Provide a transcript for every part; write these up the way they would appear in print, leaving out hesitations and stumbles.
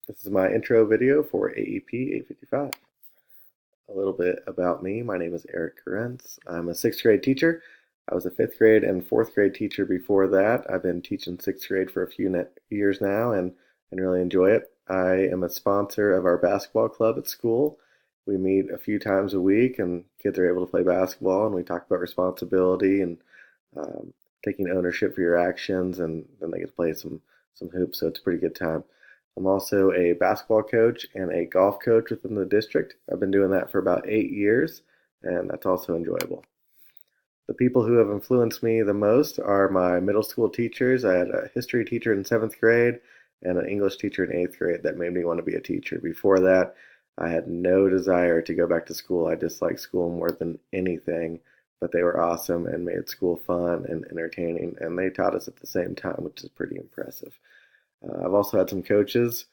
This is my intro video for AEP 855. A little bit about me. My name is Eric Kurentz. I'm a sixth grade teacher. I was a fifth grade and fourth grade teacher before that. I've been teaching sixth grade for a few years now and really enjoy it. I am a sponsor of our basketball club at school. We meet a few times a week and kids are able to play basketball and we talk about responsibility and um, taking ownership for your actions, and then they get to play some hoops, so it's a pretty good time. I'm also a basketball coach and a golf coach within the district. I've been doing that for about 8 years, and that's also enjoyable. The people who have influenced me the most are my middle school teachers. I had a history teacher in seventh grade and an English teacher in eighth grade that made me want to be a teacher. Before that, I had no desire to go back to school. I disliked school more than anything, but they were awesome and made school fun and entertaining, and they taught us at the same time, which is pretty impressive. I've also had some coaches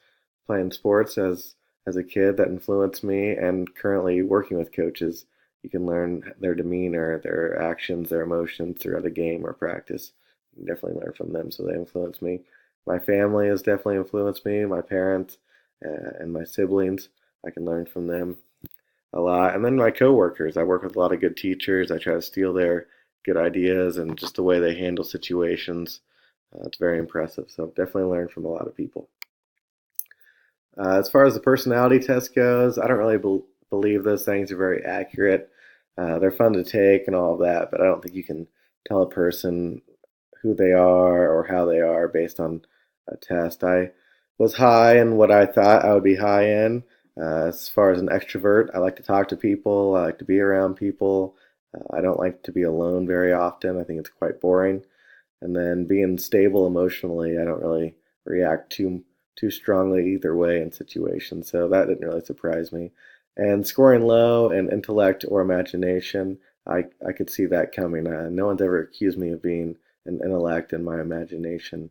playing sports as a kid that influenced me, and currently working with coaches. You can learn their demeanor, their actions, their emotions throughout a game or practice. You can definitely learn from them, so they influence me. My family has definitely influenced me. My parents and my siblings, I can learn from them a lot. And then my coworkers, I work with a lot of good teachers. I try to steal their good ideas and just the way they handle situations. It's very impressive. So I've definitely learned from a lot of people. As far as the personality test goes, I don't really believe those things are very accurate. They're fun to take and all of that, but I don't think you can tell a person who they are or how they are based on a test. I was high in what I thought I would be high in. As far as an extrovert, I like to talk to people. I like to be around people. I don't like to be alone very often. I think it's quite boring. And then being stable emotionally, I don't really react too strongly either way in situations. So that didn't really surprise me. And scoring low in intellect or imagination, I could see that coming. No one's ever accused me of being an intellect, and my imagination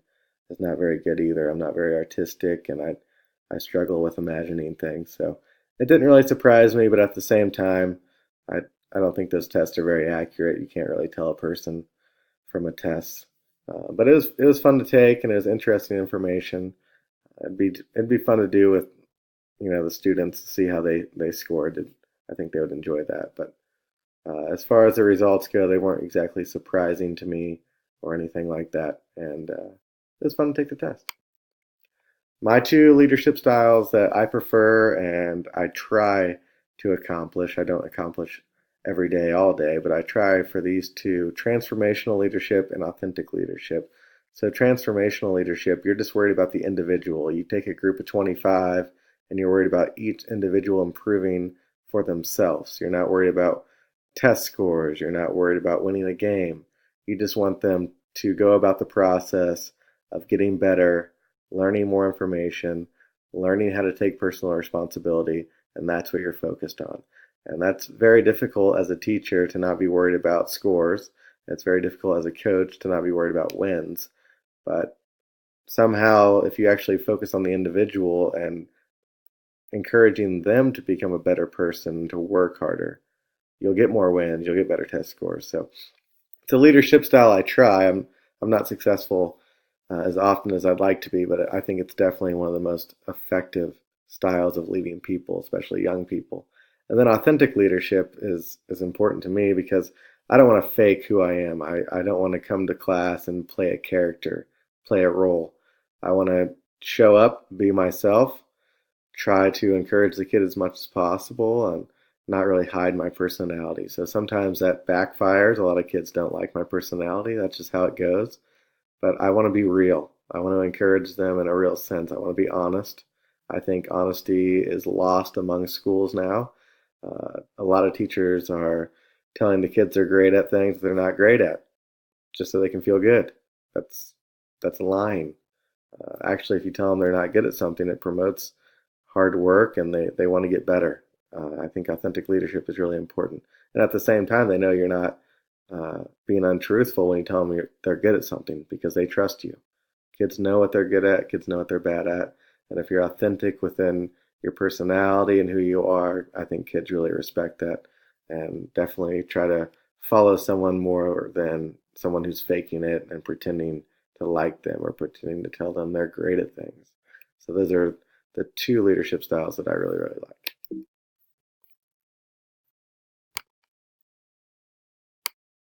is not very good either. I'm not very artistic, and I struggle with imagining things. So it didn't really surprise me, but at the same time, I I don't think those tests are very accurate. You can't really tell a person from a test. But it was fun to take, and it was interesting information. It'd be fun to do with the students to see how they scored. I think they would enjoy that. But as far as the results go, they weren't exactly surprising to me or anything like that. And it was fun to take the test. My two leadership styles that I prefer and I try to accomplish, I don't accomplish every day, all day, but I try for these two: transformational leadership and authentic leadership. So, transformational leadership, you're just worried about the individual. You take a group of 25 and you're worried about each individual improving for themselves. You're not worried about test scores, you're not worried about winning a game. You just want them to go about the process of getting better, learning more information, learning how to take personal responsibility, and that's what you're focused on. And that's very difficult as a teacher to not be worried about scores. It's very difficult as a coach to not be worried about wins. But somehow, if you actually focus on the individual and encouraging them to become a better person, to work harder, you'll get more wins, you'll get better test scores. So it's a leadership style I try. I'm not successful as often as I'd like to be, but I think it's definitely one of the most effective styles of leading people, especially young people. And then authentic leadership is important to me because I don't want to fake who I am. I don't want to come to class and play a character, play a role. I want to show up, be myself, try to encourage the kid as much as possible, and not really hide my personality. So sometimes that backfires. A lot of kids don't like my personality. That's just how it goes. But I want to be real. I want to encourage them in a real sense. I want to be honest. I think honesty is lost among schools now. A lot of teachers are telling the kids they're great at things they're not great at, just so they can feel good. That's that's lying. Actually, if you tell them they're not good at something, it promotes hard work and they want to get better. I think authentic leadership is really important. And at the same time, they know you're not being untruthful when you tell them they're good at something because they trust you. Kids know what they're good at, kids know what they're bad at. And if you're authentic within your personality and who you are, I think kids really respect that and definitely try to follow someone more than someone who's faking it and pretending to like them or pretending to tell them they're great at things. So those are the two leadership styles that I really, really like.